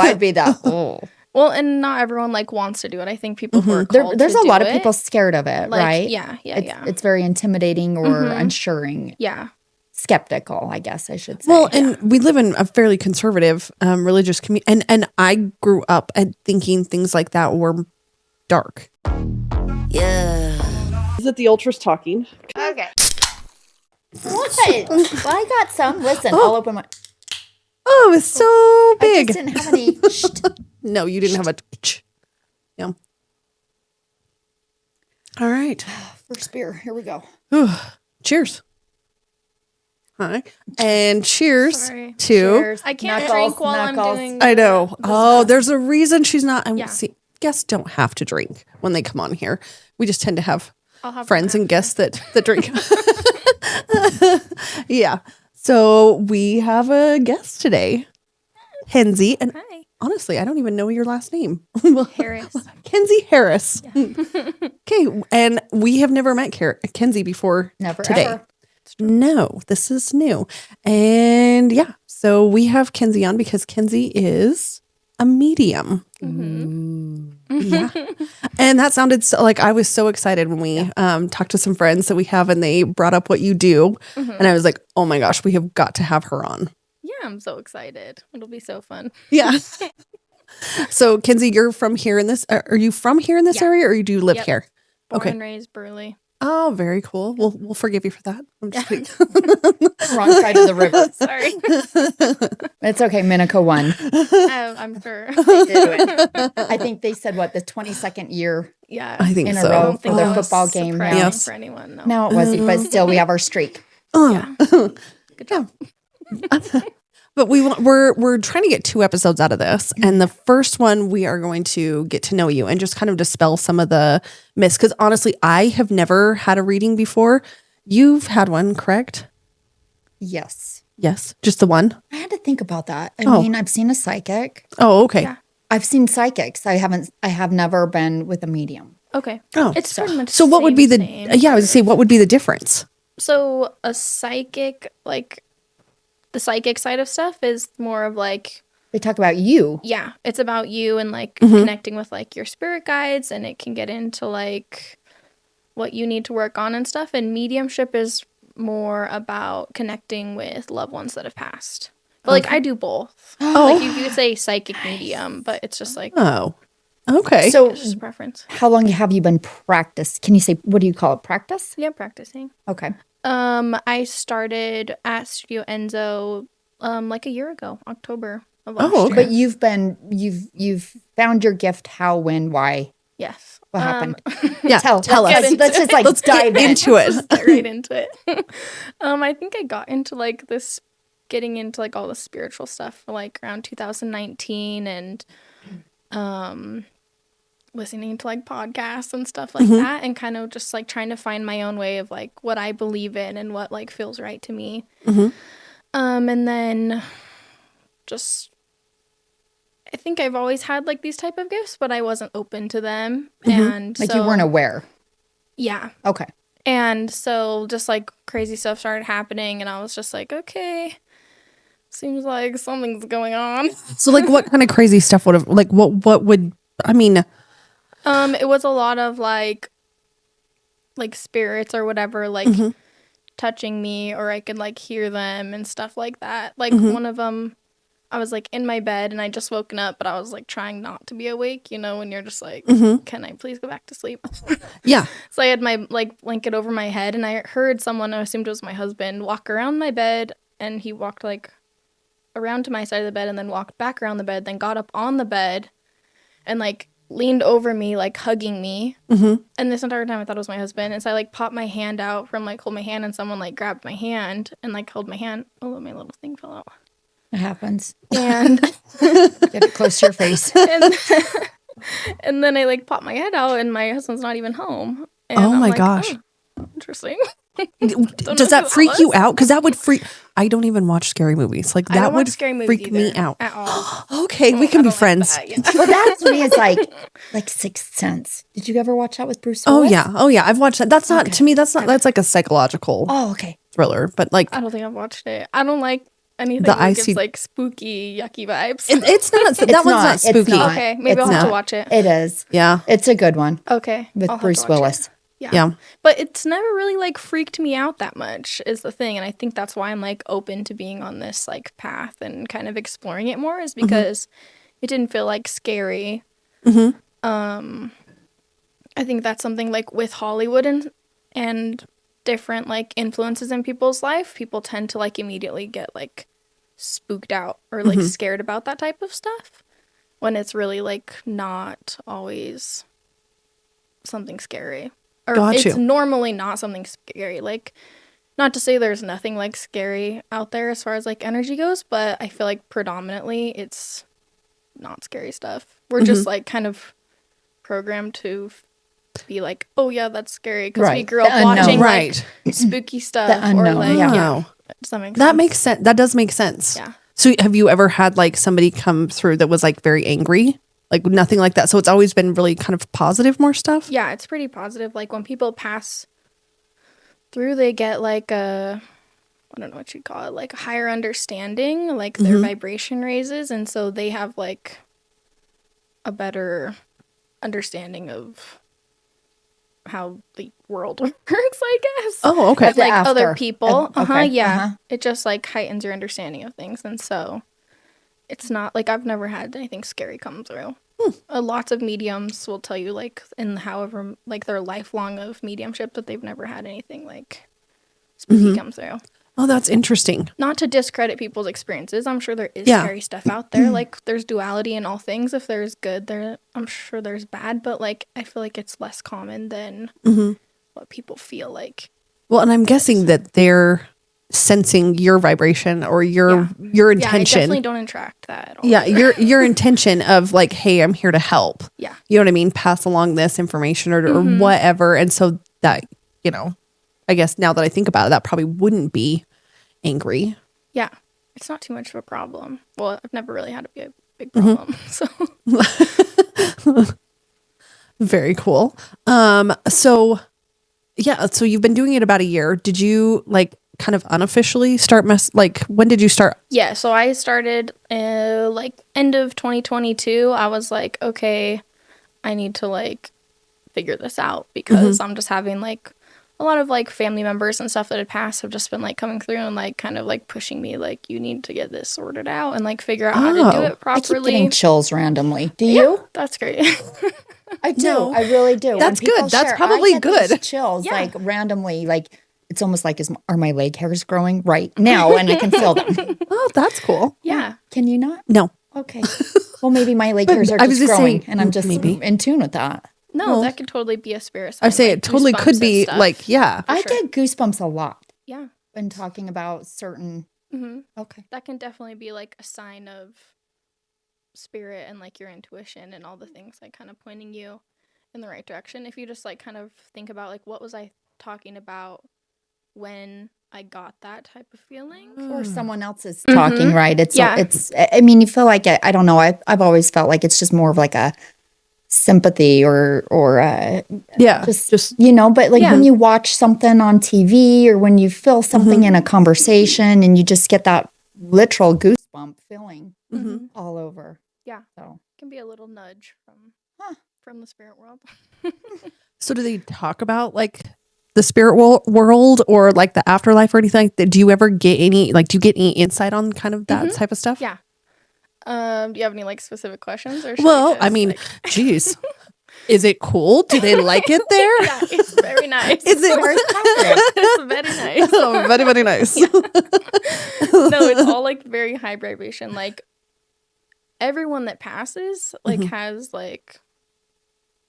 I'd be that. Oh. Well, and not everyone like wants to do it. I think people who are called there's to a lot do of people scared of it, like, right? Yeah. It's very intimidating or unsuring. Yeah. Skeptical, I guess I should say. Well, and we live in a fairly conservative religious community, and I grew up at thinking things like that were dark. Yeah. Is it the ultras talking? Okay. What? Well, I got some. Listen, I'll open my. Oh, it's so big. I just didn't have any. No, you didn't have a. Yeah. All right. First beer. Here we go. Cheers. Hi. And cheers Sorry. to. Cheers. I can't Knuckles, drink while I'm knuckles. doing I know. the Oh, stuff. there's a reason she's not. Yeah. See, guests don't have to drink when they come on here. We just tend to have I'll have friends one and after. guests that drink. Yeah. So we have a guest today, Kenzie, and Hi. honestly, I don't even know your last name. Harris. Kenzie Harris. Okay, and we have never met Kenzie before Never today. ever. No, this is new. And yeah, so we have Kenzie on because Kenzie is a medium. Yeah. And that sounded so, like I was so excited when we talked to some friends that we have and they brought up what you do. And I was like, oh my gosh, we have got to have her on. Yeah, I'm so excited. It'll be so fun. Yeah. So Kenzie, you're from here in this, are you from here in this Yeah. area or do you live Yep. here? Born Okay. and raised Burley. Oh, very cool. We'll forgive you for that. I'm just kidding. Wrong side of the river. Sorry. It's okay. Minico won. I'm sure. They did win. I think they said what the 22nd year. Yeah. I think In a so. row I don't think for that their was football game. surprising Yes. for anyone. No. No, it wasn't, but still, we have our streak. Yeah. Good job. But we're trying to get 2 episodes out of this. And the first one, we are going to get to know you and just kind of dispel some of the myths. Because honestly, I have never had a reading before. You've had one, correct? Yes. Yes. Just the one? I had to think about that. I Oh. mean, I've seen a psychic. Oh, okay. Yeah. I've seen psychics. I have never been with a medium. Okay. Oh. It's pretty much So what would be the, same. yeah, I was going to say, what would be the difference? So a psychic, like the psychic side of stuff is more of like, They talk about you. yeah, it's about you and like connecting with like your spirit guides, and it can get into like what you need to work on and stuff. And mediumship is more about connecting with loved ones that have passed. But like I do both. Like you could say psychic medium, but it's just like Oh, okay. So, it's just preference. how long have you been practice? Can you say, what do you call it? Practice? Yeah, practicing. Okay. I started at Studio Enzo like a year ago, October of last Oh, year. okay. But you've found your gift. How, when, why? Yes. What happened? yeah, tell us. Let's just like Let's dive get into it. Get right into it. I think I got into like this, getting into like all the spiritual stuff like around 2019 and listening to like podcasts and stuff like that, and kind of just like trying to find my own way of like what I believe in and what like feels right to me. And then just I think I've always had like these type of gifts, but I wasn't open to them. And Like so, you weren't aware. Yeah. Okay. And so just like crazy stuff started happening, and I was just like, okay, seems like something's going on. So like what kind of crazy stuff would have, like what would, I mean, It was a lot of like spirits or whatever, like touching me, or I could like hear them and stuff like that. Like one of them, I was like in my bed and I just woken up, but I was like trying not to be awake, you know, when you're just like, can I please go back to sleep? yeah. So I had my like blanket over my head, and I heard someone, I assumed it was my husband, walk around my bed, and he walked like around to my side of the bed and then walked back around the bed, then got up on the bed and like leaned over me, like hugging me. And this entire time I thought it was my husband. And so I like popped my hand out from like hold my hand, and someone like grabbed my hand and like held my hand. Oh, my little thing fell out. It happens. And Get it close to your face. and then I like popped my head out, and my husband's not even home. And Oh I'm my like, gosh. oh, interesting. Does that freak you out? Because that would freak. I don't even watch scary movies. Like I that don't would watch scary movies freak me either, out. at all. Okay, we can I be don't like friends. that, yeah. Well, that to me is like Sixth Sense. Did you ever watch that with Bruce Oh Willis? yeah. I've watched that. That's not to me. That's like a psychological Oh, okay. thriller. But like, I don't think I've watched it. I don't like anything The that IC gives like spooky, yucky vibes. it's not. That It's one's not not. It's spooky. not. Okay, maybe I'll It's have to not. watch it. It is. Yeah. It's a good one Okay, with I'll have to Bruce watch it. Willis. Yeah. But it's never really like freaked me out that much is the thing. And I think that's why I'm like open to being on this like path and kind of exploring it more is because it didn't feel like scary. I think that's something like with Hollywood and different like influences in people's life, people tend to like immediately get like spooked out or like scared about that type of stuff when it's really like not always something scary. Or Got it's you. normally not something scary. Like, not to say there's nothing like scary out there as far as like energy goes, but I feel like predominantly it's not scary stuff. We're just like kind of programmed to be like, oh yeah, that's scary because we Right. grew The up unknown. watching Right. like spooky stuff The or unknown, like yeah. Oh. Does that make sense? That makes sense. That does make sense. Yeah. So have you ever had like somebody come through that was like very angry? Like nothing like that. So it's always been really kind of positive, more stuff. Yeah, it's pretty positive. Like when people pass through, they get like a, I don't know what you'd call it, like a higher understanding, like their vibration raises. And so they have like a better understanding of how the world works, I guess. Oh, okay. As like After. other people. Okay, Yeah. It just like heightens your understanding of things. And so it's not like I've never had anything scary come through. Lots of mediums will tell you like in however like their lifelong of mediumship that they've never had anything like spooky come through. Oh, that's interesting. Not to discredit people's experiences. I'm sure there is Yeah. scary stuff out there. Like there's duality in all things. If there's good, I'm sure there's bad, but like I feel like it's less common than what people feel like. Well, and I'm guessing that they're sensing your vibration or your Yeah, I intention. definitely don't interact that at all. Yeah, your intention of like, hey, I'm here to help. Yeah. You know what I mean? Pass along this information or whatever. And so that, you know, I guess now that I think about it, that probably wouldn't be angry. Yeah. It's not too much of a problem. Well, I've never really had to be a big problem. So Very cool. So yeah, so you've been doing it about a year. Did you like kind of unofficially start like when did you start? yeah, so I started like end of 2022. I was like, okay, I need to like figure this out because I'm just having like a lot of like family members and stuff that had passed have just been like coming through and like kind of like pushing me like you need to get this sorted out and like figure out how to do Oh. it I keep properly. getting chills randomly. Do you? That's great. I do. No. I really do. That's When people good. That's share, probably I get those good. chills Yeah. like randomly. Like it's almost like are my leg hairs growing right now, and I can feel them. Oh, that's cool. Yeah. Can you not? No. Okay. Well, maybe my leg hairs are I was just just growing, saying, and I'm just maybe. in tune with that. No, Well, that could totally be a spirit I sign. say like it totally goosebumps could and be stuff. like, yeah. I sure. get goosebumps a lot Yeah. when talking about certain. Okay. That can definitely be like a sign of spirit and like your intuition and all the things like kind of pointing you in the right direction. If you just like kind of think about like what was I talking about when I got that type of feeling. Or someone else is talking, right? It's Yeah. it's. I mean, you feel like I don't know. I've always felt like it's just more of like a sympathy or Yeah. just you know. But like when you watch something on TV or when you feel something in a conversation and you just get that literal goosebump feeling all over. Yeah. So It can be a little nudge from the spirit world. So do they talk about like the spirit world or like the afterlife or anything like that? Do you ever get any, like, do you get any insight on kind of that type of stuff? Yeah. Do you have any like specific questions or should Well, just, I mean, like- geez, is it cool? Do they like it there? yeah, it's very nice. Is it? It's very nice. Oh, very, very nice. No, it's all like very high vibration. Like everyone that passes like has like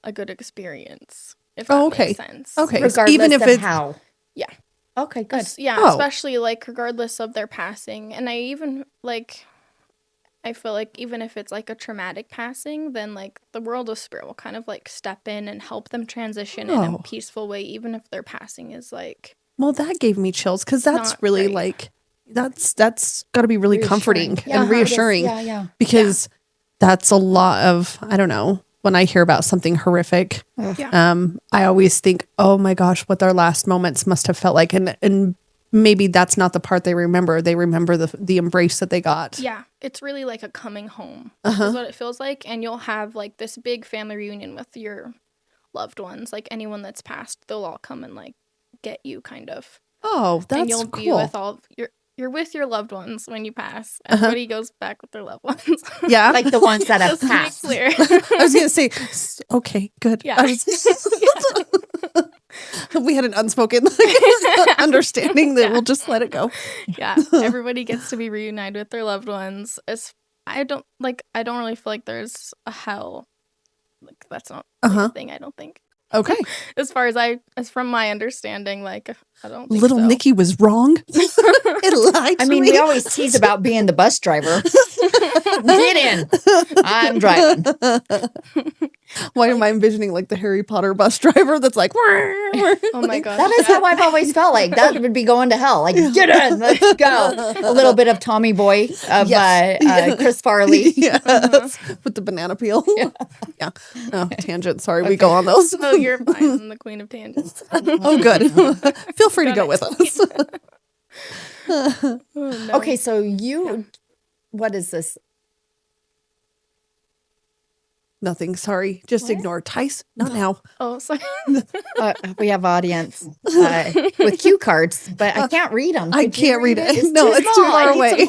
a good experience. If that Oh, okay. makes sense. Okay. regardless Even if of it's how. Yeah. Okay. Good. Yeah, Oh. especially like regardless of their passing. And I even like I feel like even if it's like a traumatic passing, then like the world of spirit will kind of like step in and help them transition in Oh. a peaceful way, even if their passing is like well, that gave me chills because that's Not really great. like, that's got to be really comforting Yeah, and it is. reassuring Yeah. because that's a lot of, I don't know, when I hear about something horrific, I always think, oh my gosh, what their last moments must have felt like. And maybe that's not the part they remember. They remember the embrace that they got. Yeah, it's really like a coming home Uh-huh. is what it feels like. And you'll have like this big family reunion with your loved ones. Like anyone that's passed, they'll all come and like get you kind of. Oh, that's and you'll cool. be with all you're with your loved ones when you pass. Everybody goes back with their loved ones. Yeah. Like the ones that have Just to be passed. clear. I was going to say, okay, good. Yeah. I was- we had an unspoken understanding that we'll just let it go. Yeah, everybody gets to be reunited with their loved ones. I don't really feel like there's a hell. Like that's not a thing. I don't think. Okay. As from my understanding, like I don't think Little so. Nicky was wrong. It lied to I mean, me. we always tease about being the bus driver. Get in. I'm driving. Why am I envisioning like the Harry Potter bus driver that's like, Oh my gosh. That is how I've always felt like. That would be going to hell. Like, get in, let's go. A little bit of Tommy Boy of Yes. Chris Farley. Yes. With the banana peel. Yeah. Oh, tangent. Sorry, we go on those. Oh, you're fine. I'm the queen of tangents. Oh, good. Feel free to go with us. Oh, no. Okay, so what is this? Nothing. Sorry. Just ignore. Tice, not now. Oh, sorry. We have audience with cue cards, but I can't read them. I can't read it. It's No, too it's too small. far I need away. some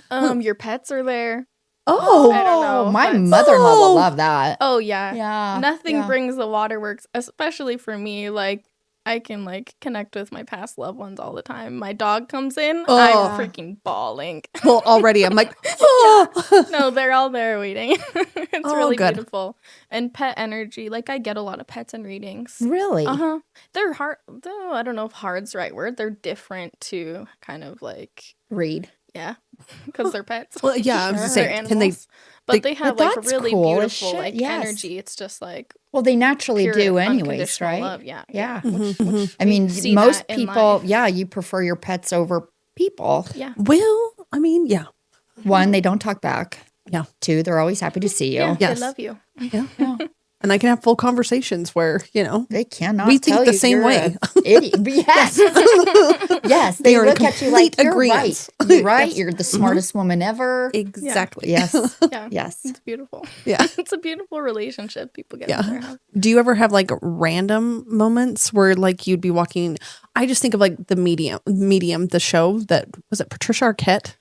glasses. Your pets are there. Oh. I don't know. My but- mother-in-law will love that. Oh yeah. Yeah. Nothing yeah. brings the waterworks, especially for me. Like I can like connect with my past loved ones all the time. My dog comes in, Oh. I'm freaking bawling. Well, already I'm like, oh. No, they're all there waiting. It's Oh, really good. beautiful. And pet energy. Like I get a lot of pets in readings. Really? Uh-huh. They're hard, though I don't know if hard's the right word. They're different to kind of like Read. yeah. Because they're pets. Well, yeah, I was just They're saying, can they? animals. But they have like that's really cool as beautiful shit, like yes. energy. It's just like Well, they naturally pure, do anyways, unconditional right? love. Yeah. Yeah. Mhm. I mean, see most that in people, life. yeah, you prefer your pets over people. Yeah. Well, I mean, yeah. One, they don't talk back. Yeah. Two, they're always happy to see you. Yeah. Yes. They love you. Yeah. Yeah. And I can have full conversations where, They cannot. We think tell the you same you're way. a Idiot. Yes. Yes. They They are in look at you like complete you're agreement. right. You're right. Yes. You're the smartest woman ever. exactly. Yes. Yeah. Yes. It's beautiful. Yeah. It's a beautiful relationship people get Yeah. with their house. Do you ever have like random moments where like you'd be walking? I just think of like the medium, the show that was it Patricia Arquette?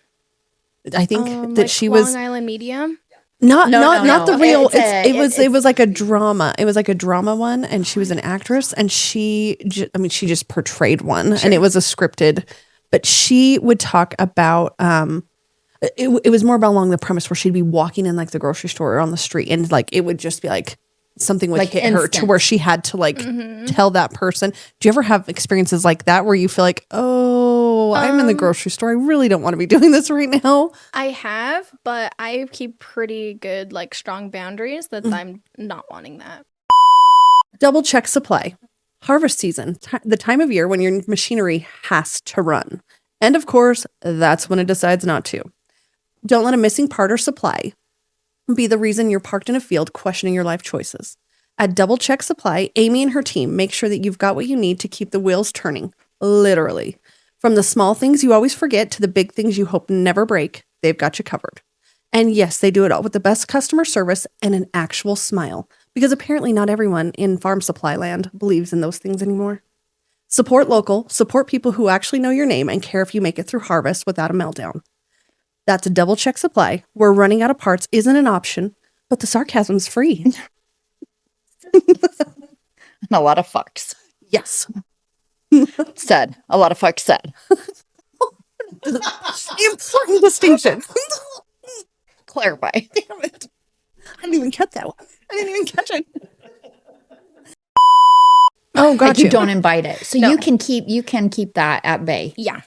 I think that Like she Long was Island Medium. not No, the no. real. It's It was like a drama. It was like a drama one, and she was an actress, and she just portrayed one, and it was a scripted. But she would talk about it was more about along the premise where she'd be walking in like the grocery store or on the street, and like it would just be like something would Like hit her to instant. where she had to like tell that person. Do you ever have experiences like that where you feel like, oh, I'm in the grocery store, I really don't want to be doing this right now? I have, but I keep pretty good, like strong boundaries that I'm not wanting that. Double check supply. Harvest season, the time of year when your machinery has to run. And of course, that's when it decides not to. Don't let a missing part or supply be the reason you're parked in a field questioning your life choices. At Double Check Supply, Amy and her team make sure that you've got what you need to keep the wheels turning, literally. From the small things you always forget to the big things you hope never break, they've got you covered. And yes, they do it all with the best customer service and an actual smile, because apparently not everyone in farm supply land believes in those things anymore. Support local, support people who actually know your name and care if you make it through harvest without a meltdown. That's a Double Check Supply, where running out of parts isn't an option, but the sarcasm's free. And a lot of fucks Yes. said. A lot of fucks said. Important distinction. Clarify. Damn it. I didn't even catch that one. I didn't even catch it. Oh, But got you don't invite it. So No. you can keep that at bay. Yeah.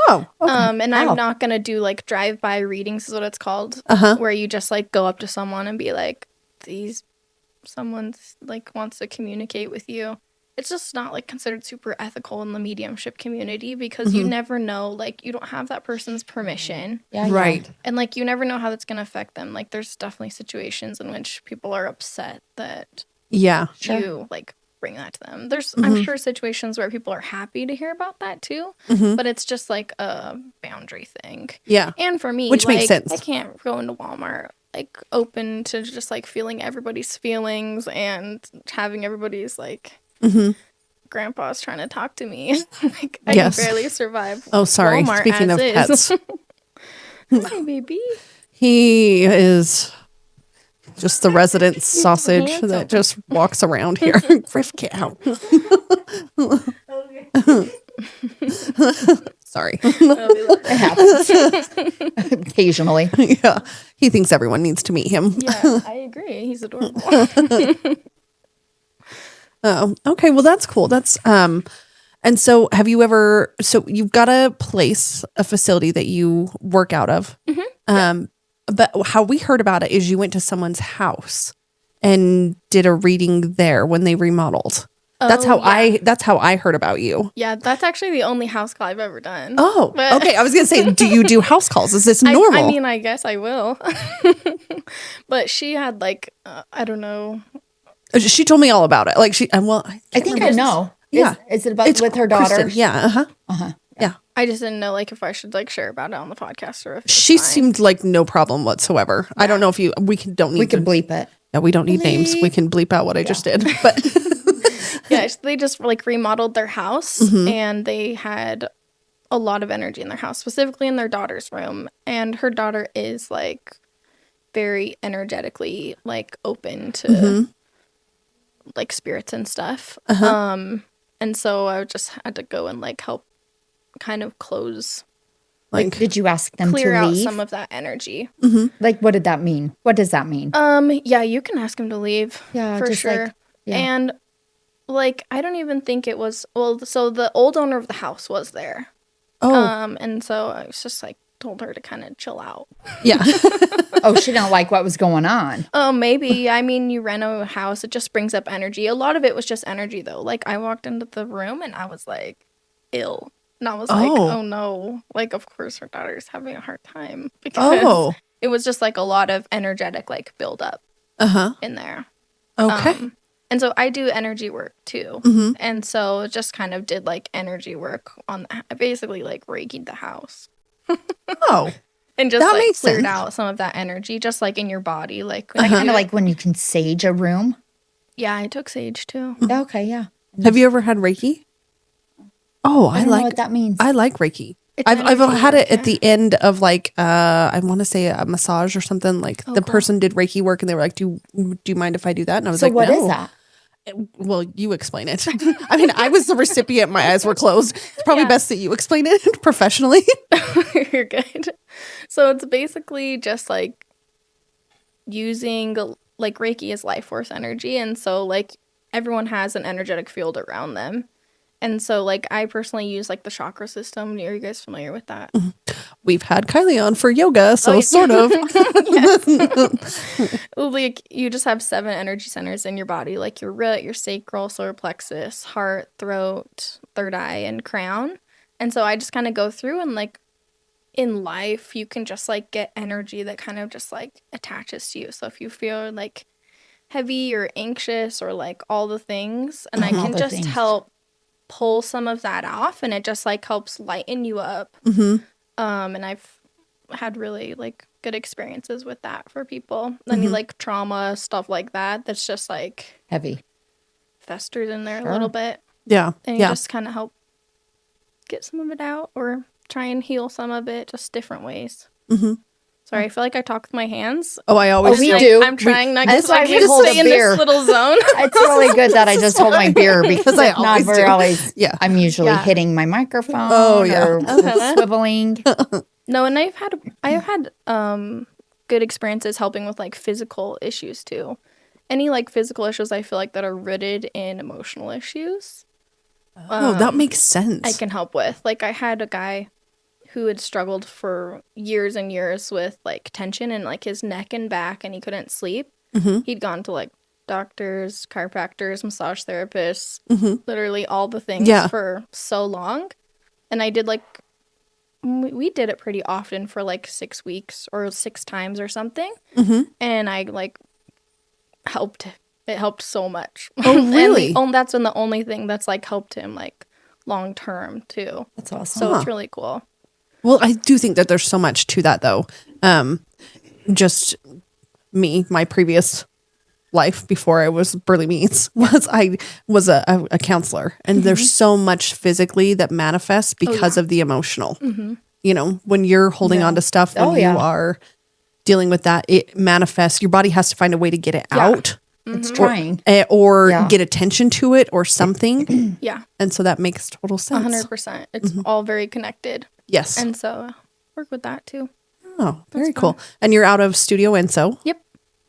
Oh, okay. And Wow. I'm not gonna do like drive-by readings is what it's called, Uh-huh. where you just like go up to someone and be like, someone's like wants to communicate with you. It's just not like considered super ethical in the mediumship community because you never know, like you don't have that person's permission, Yeah. Right. and like you never know how that's gonna affect them. Like there's definitely situations in which people are upset that Yeah. Sure. you like bring that to them. There's, I'm sure, situations where people are happy to hear about that too, but it's just like a boundary thing. Yeah. And for me, Which like, makes sense. I can't go into Walmart like open to just like feeling everybody's feelings and having everybody's like grandpa's trying to talk to me. Like I Yes. can barely survive. Oh, sorry. Walmart Speaking as of is. pets, Hi, baby. he is just the resident sausage handsome. that just walks around here. Griff, get out. Sorry. It happens occasionally. Yeah. He thinks everyone needs to meet him. Yeah, I agree. He's adorable. Oh, okay. Well, that's cool. That's and so have you ever, so you've got a place, a facility that you work out of. But how we heard about it is you went to someone's house and did a reading there when they remodeled. That's how I heard about you. Yeah, that's actually the only house call I've ever done. Oh, But- okay. I was going to say, do you do house calls? Is this normal? I mean, I guess I will. But she had like, I don't know. She told me all about it. Like I think I know. Yeah. Is it about It's with her daughter? Kristen. Yeah. Yeah. I just didn't know like if I should like share about it on the podcast or if it's She fine. seemed like no problem whatsoever. I don't know if we don't need We could to- bleep it. Yeah, we don't need names. We can bleep out what I just did. But Yeah, they just like remodeled their house and they had a lot of energy in their house, specifically in their daughter's room. And her daughter is like very energetically like open to like spirits and stuff. And so I just had to go and like help kind of close, like, Did you ask them clear to out leave? some of that energy. Like, what did that mean? What does that mean? Yeah, you can ask him to leave. Yeah, for just, like, sure. yeah. And like, I don't even think it was, well, so the old owner of the house was there. And so I was just like, told her to kind of chill out. yeah. Oh, she didn't like what was going on. Oh, maybe. I mean, you rent a house, it just brings up energy. A lot of it was just energy, though. Like, I walked into the room and I was like, ill. And I was like, oh no. Like, of course, her daughter's having a hard time. Because it was just like a lot of energetic, like, buildup in there. Okay. And so I do energy work too. And so just kind of did like energy work on basically like Reiki'd the house. And just That like makes cleared sense. out some of that energy just like in your body. Like, Kind of like when you can sage a room. yeah, I took sage too. Okay, yeah. Have you ever had Reiki? Oh, I don't know what that means. I like Reiki. It's I've energy had work, it at the end of like I want to say a massage or something. Like the person did Reiki work and they were like, "Do you mind if I do that?" And I was So like, what "No." is that? Well, you explain it. I mean, I was the recipient. My eyes were closed. It's probably best that you explain it professionally. You're good. So it's basically just like using like Reiki is life force energy. And so like everyone has an energetic field around them. And so like I personally use like the chakra system. Are you guys familiar with that? We've had Kylie on for yoga, so sort of. Like you just have 7 energy centers in your body, like your root, your sacral, solar plexus, heart, throat, third eye, and crown. And so I just kind of go through and like in life, you can just like get energy that kind of just like attaches to you. So if you feel like heavy or anxious or like all the things, and I All can the just things. help pull some of that off, and it just like helps lighten you up. And I've had really like good experiences with that for people. Any like trauma stuff like that that's just like Heavy. festered in there a little bit, Yeah. and you just kind of help get some of it out or try and heal some of it, just different ways. Sorry, I feel like I talk with my hands. Oh, I always we do. do. I'm trying not That's to why like, we hold stay a in beer. this little zone. It's really good that I just hold my beer because I if not, always we're do. always, Yeah. I'm usually Yeah. hitting my microphone Oh, yeah. or swiveling. No, and I've had good experiences helping with like physical issues too. Any like physical issues I feel like that are rooted in emotional issues, Oh, that makes sense. I can help with. Like I had a guy who had struggled for years and years with like tension in like his neck and back, and he couldn't sleep. He'd gone to like doctors, chiropractors, massage therapists, literally all the things for so long. And I did like we did it pretty often for like 6 weeks or 6 times or something. And I like helped it helped so much. Oh, really? And that's been the only thing that's like helped him like long term too. That's awesome. So it's really cool. Well, I do think that there's so much to that, though. Just my previous life before I was Burley Meats I was a counselor, and there's so much physically that manifests because of the emotional. You know, when you're holding on to stuff, when you are dealing with that, it manifests. Your body has to find a way to get it out. It's trying. Or get attention to it or something. Yeah. And so that makes total sense. 100%. It's all very connected. Yes. And so work with that too. Oh, very cool. And you're out of Studio Enso. Yep.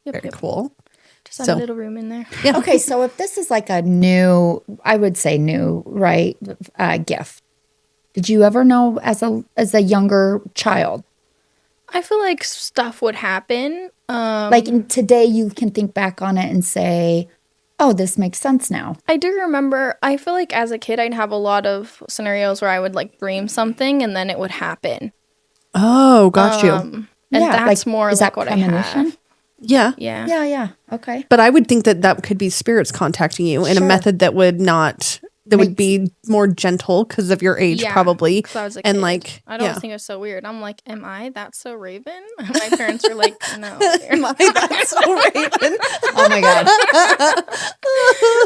Very cool. Just have a little room in there. Yeah. Okay, so if this is like a new, I would say new, right, gift, did you ever know as a younger child? I feel like stuff would happen. Like today you can think back on it and say, oh, this makes sense now. I do remember, I feel like as a kid, I'd have a lot of scenarios where I would like dream something and then it would happen. Oh, got you. And that's more is like that what I premonition? have. Yeah. Yeah. Yeah. Okay. But I would think that could be spirits contacting you in a method that would not, that would be more gentle because of your age, probably. 'Cause I was a and kid. like, I don't think it's so weird. I'm like, am I? That's so Raven? My parents are like, no. That's so Raven. Oh my God.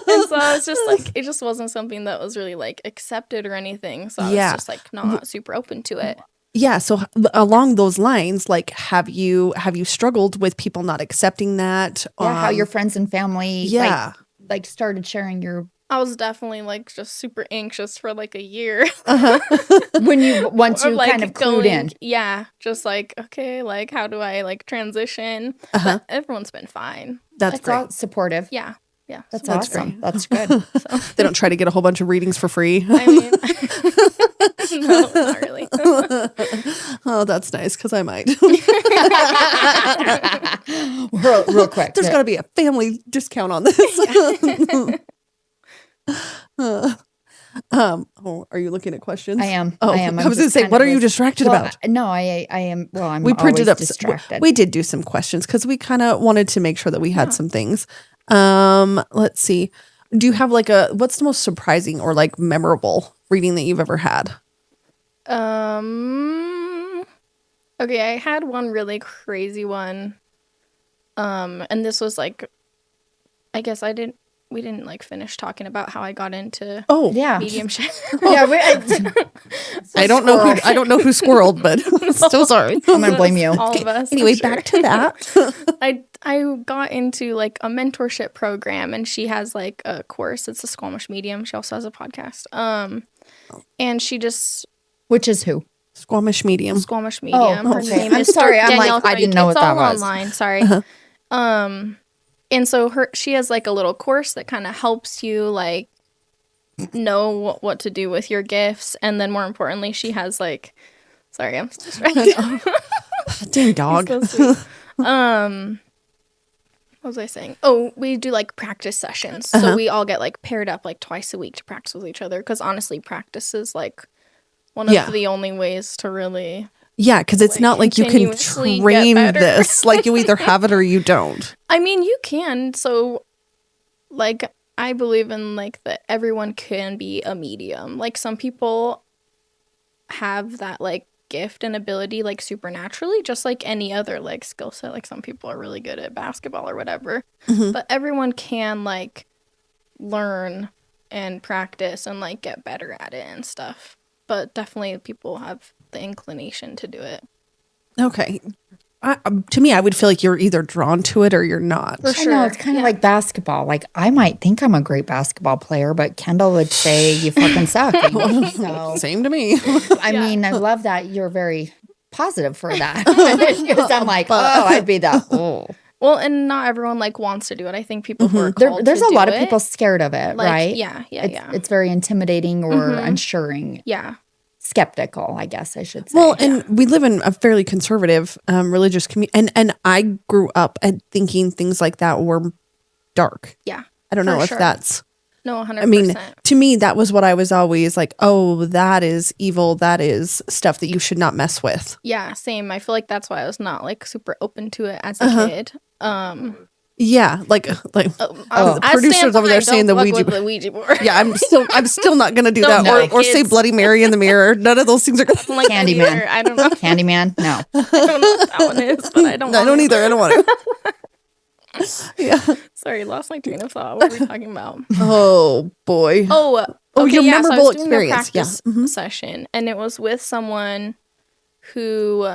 And so I was just like, it just wasn't something that was really like accepted or anything. So I was just like not super open to it. Yeah. So along those lines, like, have you struggled with people not accepting that? Yeah, how your friends and family like started sharing your. I was definitely like just super anxious for like a year. When you once you like kind of clued in. Yeah. Just like, okay, like how do I like transition? But everyone's been fine. That's great. All supportive. Yeah. Yeah. That's So awesome. That's good. They don't try to get a whole bunch of readings for free. I mean, no, not really. Oh, that's nice because I might. real quick. There's got to be a family discount on this. Are you looking at questions? I am. Oh, I am. I was going to say, what are you distracted about? No, I am. Well, I'm We printed always up. distracted. We did do some questions because we kind of wanted to make sure that we had some things. Let's see. Do you have like what's the most surprising or like memorable reading that you've ever had? Okay, I had one really crazy one. And this was like, I guess we didn't like finish talking about how I got into yeah. mediumship. Yeah, I don't know who squirreled, but still sorry. I'm gonna blame you. All of us. Anyway, I'm sure. back to that. I got into like a mentorship program, and she has like a course. It's a Squamish medium. She also has a podcast. And she just Which is who? Squamish medium. Squamish medium. Her okay. name I'm is sorry. I'm Danielle like, I didn't Craig. know what It's that all was. online. Sorry. And so she has like a little course that kind of helps you like know what to do with your gifts, and then more importantly, she has like, sorry, I'm distracted. Dang dog. So sweet. What was I saying? Oh, we do like practice sessions, so we all get like paired up like twice a week to practice with each other. Because honestly, practice is like one of the only ways to really. Yeah, because it's not like you can continuously train get better. this. Like you either have it or you don't. I mean, you can. So, like, I believe in like that everyone can be a medium. Like some people have that like gift and ability like supernaturally, just like any other like skill set. Like some people are really good at basketball or whatever, but everyone can like learn and practice and like get better at it and stuff. But definitely people have the inclination to do it. Okay. To me, I would feel like you're either drawn to it or you're not. For sure. I know, it's kind of like basketball. Like, I might think I'm a great basketball player, but Kendall would say you fucking suck. So, Same to me. I mean, I love that you're very positive for that. Because I'm like, I'd be that. Oh. Well, and not everyone like wants to do it. I think people who are called There's to a do lot of it, people scared of it, like, right? Yeah. It's very intimidating or unsuring. Yeah. Skeptical, I guess I should say. Well, and we live in a fairly conservative religious community. And I grew up at thinking things like that were dark. Yeah. I don't know if sure. that's... No, 100%. I mean, to me, that was what I was always like, oh, that is evil. That is stuff that you should not mess with. Yeah, same. I feel like that's why I was not like super open to it as a kid. Yeah, like Oh, the I producers stand over there behind, saying don't the fuck Ouija with board. the Ouija board. Yeah, I'm still not gonna do Don't that, do or it, say kids. Bloody Mary in the mirror. None of those things are gonna. I don't like that Candyman. either. I don't know. Candyman? No. I don't know what that one is, but I don't. I want don't it. either. I don't want to. Yeah. Sorry, lost my train of thought. What were we talking about? Oh boy. Oh, okay, your yeah, so I memorable was doing a experience. Yeah. practice Mhm. session, and it was with someone who,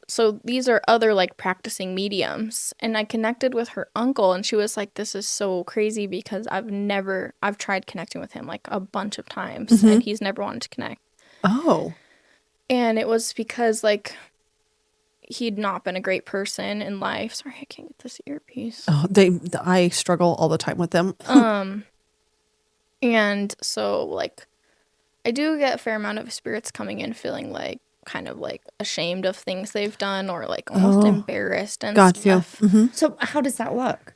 so these are other like practicing mediums, and I connected with her uncle, and she was like, "This is so crazy because I've tried connecting with him like a bunch of times, and he's never wanted to connect." Oh. And it was because like he'd not been a great person in life. Sorry, I can't get this earpiece. Oh, I struggle all the time with them. And so like I do get a fair amount of spirits coming in feeling like kind of like ashamed of things they've done or like almost embarrassed and Got you. stuff. Mhm. So how does that look?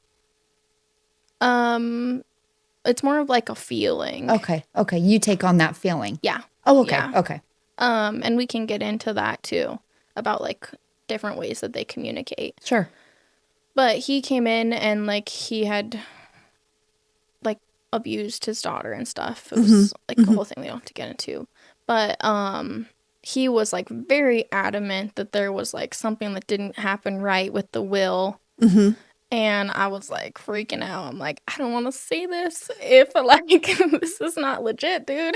It's more of like a feeling. Okay. Okay. You take on that feeling. Yeah. Oh, okay. Yeah. Okay. And we can get into that too about like different ways that they communicate. Sure. But he came in and like he had like abused his daughter and stuff. It was like a whole thing we don't have to get into. But he was like very adamant that there was like something that didn't happen right with the will. And I was like freaking out. I'm like, I don't want to say this if like this is not legit, dude.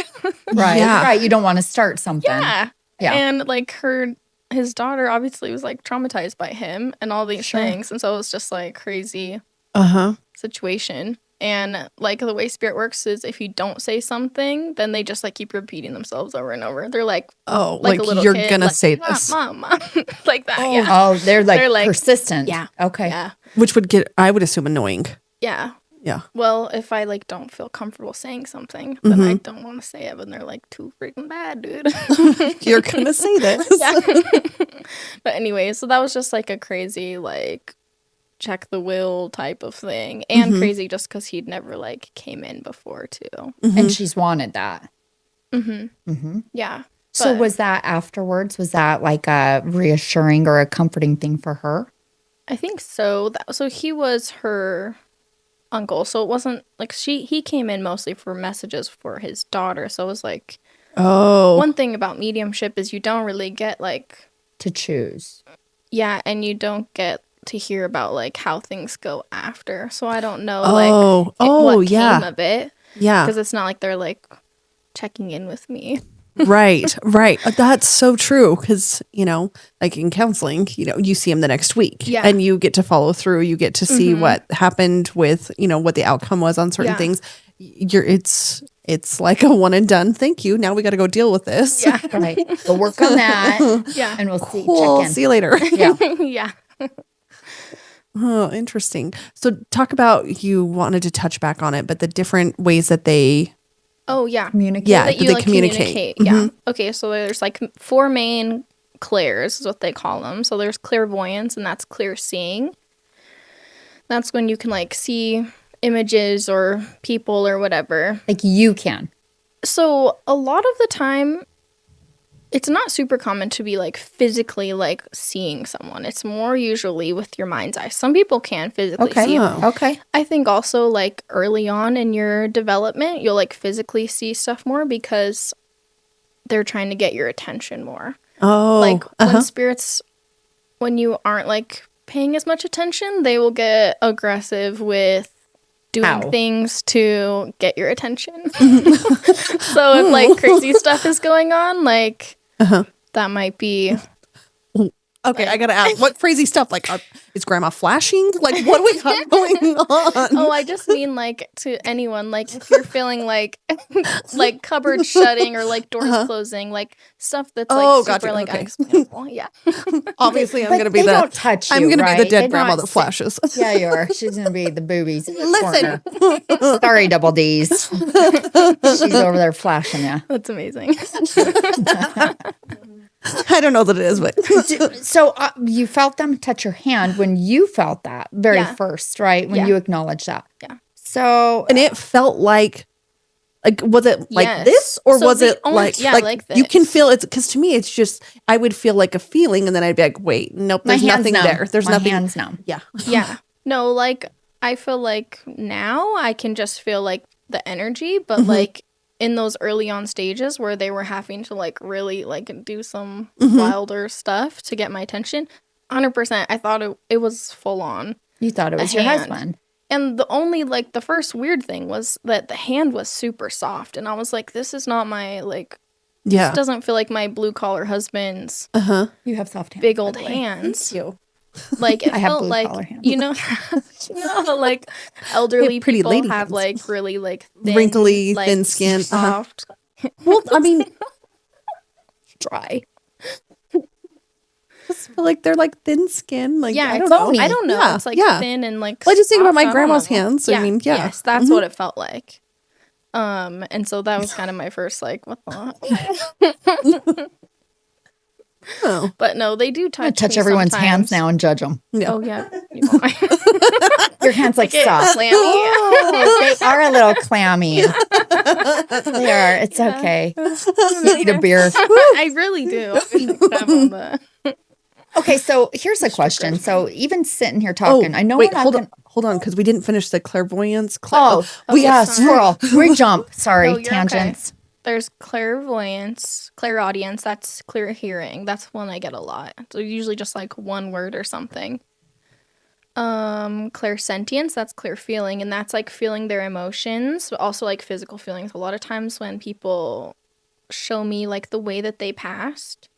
Right. Yeah. Right. You don't want to start something. Yeah. Yeah. And like his daughter obviously was like traumatized by him and all these things. And so it was just like crazy situation. And like the way spirit works is if you don't say something, then they just like keep repeating themselves over and over. They're like, Oh, like like a little you're kid, gonna like, say "Mom, this, mom, mom," like that. Oh, Yeah. oh, they're like persistent. Yeah. Okay. Yeah. which would get, I would assume, annoying. Yeah. Yeah. Well, if I like don't feel comfortable saying something, then I don't want to say it. But they're like too freaking bad, dude. You're gonna say this. Yeah. But anyway, so that was just like a crazy like check the will type of thing, and crazy just because he'd never like came in before too. And she's wanted that. Yeah. So But was that afterwards? Was that like a reassuring or a comforting thing for her? I think so. So he was her uncle, so it wasn't like he came in mostly for messages for his daughter. So it was like one thing about mediumship is you don't really get like To choose. and you don't get to hear about like how things go after. So I don't know what came of it. Yeah. Because it's not like they're like checking in with me. Right. That's so true. Because, like in counseling, you see him the next week and you get to follow through. You get to see what happened with, what the outcome was on certain things. It's like a one and done. Thank you. Now we got to go deal with this. Yeah. Right. We'll work on that. Yeah. And we'll see. Cool. Check in. See you later. Yeah. Yeah. Oh, interesting. So talk about, you wanted to touch back on it, but the different ways that they Oh, yeah. Communicate. Yeah, That that you they like communicate. Yeah. Okay, so there's like 4 main clairs is what they call them. So there's clairvoyance, and that's clear seeing. That's when you can like see images or people or whatever. Like you can. So a lot of the time, it's not super common to be like physically like seeing someone. It's more usually with your mind's eye. Some people can physically Okay. see. Okay. I think also like early on in your development, you'll like physically see stuff more because they're trying to get your attention more. Oh, Like when spirits, when you aren't like paying as much attention, they will get aggressive with doing How? things to get your attention. So if like crazy stuff is going on, like that might be. okay. I gotta ask, what crazy stuff? Like, is Grandma flashing? Like, what do we got going on? Oh, I just mean like to anyone, like if you're feeling like like cupboards shutting or like doors closing, like stuff that's like Oh, super gotcha, like okay. unexplainable. Yeah. Obviously, I'm But gonna be they the. don't touch you, I'm gonna be the right? dead They're grandma not that sick. flashes. Yeah, you are. She's going to be the boobies in the Listen. corner. Sorry, Double D's. She's over there flashing you. That's amazing. I don't know that it is, but So you felt them touch your hand when you felt that very Yeah. first, right? When Yeah. you acknowledged that. Yeah. So and it felt like was it like Yes. this, or So was the it only- like yeah, like you can this. feel it? Because to me, it's just I would feel like a feeling, and then I'd be like, wait, nope, my there's hand's nothing numb. there. There's my nothing. hand's numb. Yeah. Yeah. No, like I feel like now I can just feel like the energy, but Mm-hmm. like in those early on stages where they were having to like really like do some Mm-hmm. wilder stuff to get my attention, 100%, I thought it was full on. You thought it A was your hand. husband. And the only like the first weird thing was that the hand was super soft, and I was like, this is not my like. Yeah. This doesn't feel like my blue collar husband's You have soft hands. big old by the way. hands. You. Like it I have felt blue like collar hands. you know, like elderly pretty people lady have hands. like really like thin, Wrinkly, like, thin skin. soft. Well, I mean, Dry. I just feel like they're like thin skin. Like, Yeah, I it's don't know. I don't know. Yeah, It's like yeah. thin and like. Well, I just think about soft. my I don't grandma's know. hands. So, I mean, yeah. Yes, that's what it felt like. And so that was kind of my first like, what the. Oh. But no, they do I'm gonna touch touch me everyone's sometimes. hands now and judge them. Yeah. Oh yeah. You know, Your hands like get soft. clammy. Oh, they are a little clammy. They are. It's okay. You need a beer. I really do. I wish I could have on the. Okay, so here's a question. So even sitting here talking, I know wait, we're not hold gonna. on. Hold on, because we didn't finish the clairvoyance. We yeah, squirrel. We jump. Sorry, No, you're tangents. There's clairvoyance, clairaudience, that's clear hearing. That's one I get a lot. So usually just like one word or something. Clairsentience, that's clear feeling, and that's like feeling their emotions, but also like physical feelings. A lot of times when people show me like the way that they passed,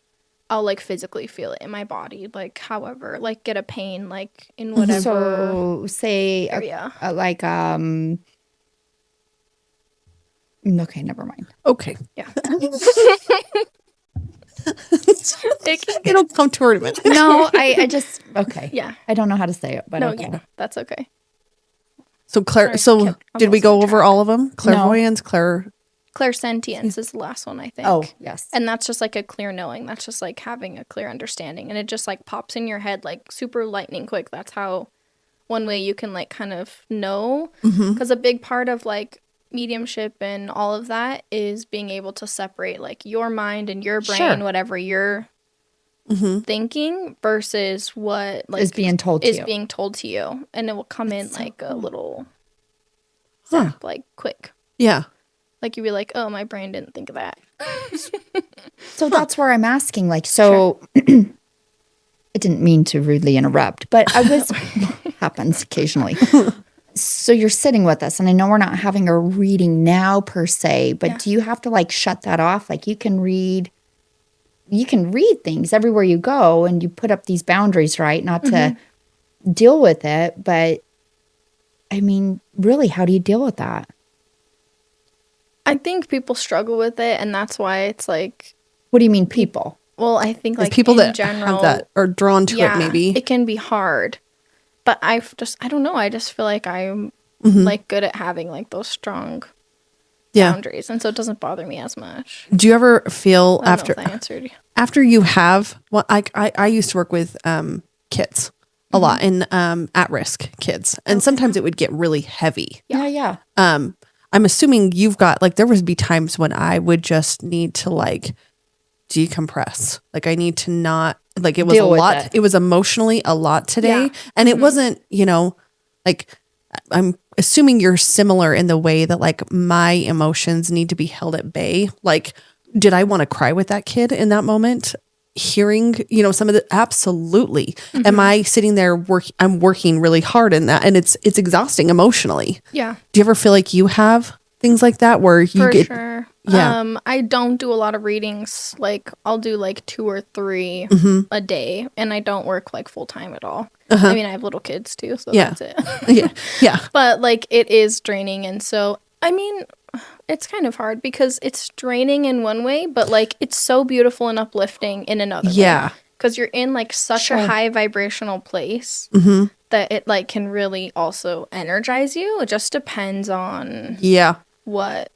I'll like physically feel it in my body. Like however, like get a pain like in whatever So say area. Okay, never mind. Okay. Yeah. It'll come to her in a minute. No, I just okay. Yeah. I don't know how to say it, but No, okay. yeah, that's okay. So, Sorry, so kept- did we almost go on over track. all of them? Clairvoyance, Clairsentience is the last one, I think. Oh, yes. And that's just like a clear knowing. That's just like having a clear understanding. And it just like pops in your head like super lightning quick. That's how one way you can like kind of know. Because a big part of like mediumship and all of that is being able to separate like your mind and your brain, Sure. whatever you're thinking versus what like Is being told to is you. being told to you. And it will come in so like a little Huh. zap, like quick. Yeah. Like you'd be like, oh, my brain didn't think of that. So that's where I'm asking. Like, so I didn't mean to rudely interrupt, but I was happens occasionally. So you're sitting with us, and I know we're not having a reading now per se, but Yeah. do you have to like shut that off? Like you can read things everywhere you go, and you put up these boundaries, right? Not to deal with it, but I mean, really, how do you deal with that? I think people struggle with it, and that's why it's like, What do you mean, people? well, I think Like like people in that general, have that are drawn to yeah, it, maybe. it can be hard. But I don't know. I just feel like I'm like good at having like those strong Yeah. boundaries, and so it doesn't bother me as much. Do you ever feel I don't know if I answered. after you have, well, I used to work with kids a lot, and at risk kids, and sometimes it would get really heavy. Yeah. I'm assuming you've got like, there would be times when I would just need to like decompress. Like I need to not, like it was Deal a with lot. it. It was emotionally a lot today. Yeah. And it wasn't, like I'm assuming you're similar in the way that like my emotions need to be held at bay. Like, did I want to cry with that kid in that moment? Hearing, some of the, absolutely. Am I sitting there I'm working really hard in that, and it's exhausting emotionally. Yeah, Do you ever feel like you have things like that where you for get, sure. Yeah. I don't do a lot of readings. Like I'll do like 2 or 3 a day, and I don't work like full time at all. I mean, I have little kids too, so Yeah. that's it. yeah. But like it is draining, and so I mean, it's kind of hard because it's draining in one way, but like it's so beautiful and uplifting in another way. Yeah. Because you're in like such Sure. a high vibrational place that it like can really also energize you. It just depends on Yeah. what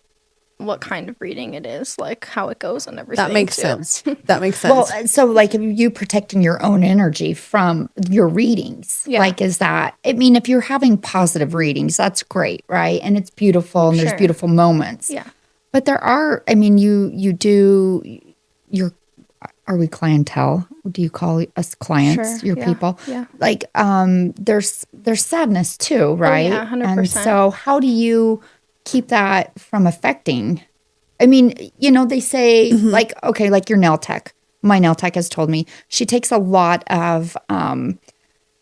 kind of reading it is, like how it goes and everything. That makes too. sense. That makes sense. Well, so like you protecting your own energy from your readings, Yeah. like is that, I mean, if you're having positive readings, that's great, right? And it's beautiful and there's Sure. beautiful moments. Yeah. But there are, I mean, you do, are we clientele? Do you call us clients, Sure, your yeah, people? yeah. Like, there's sadness too, right? yeah, 100%. And so how do you keep that from affecting? I mean, you know, they say like, okay, like your nail tech. My nail tech has told me she takes a lot of,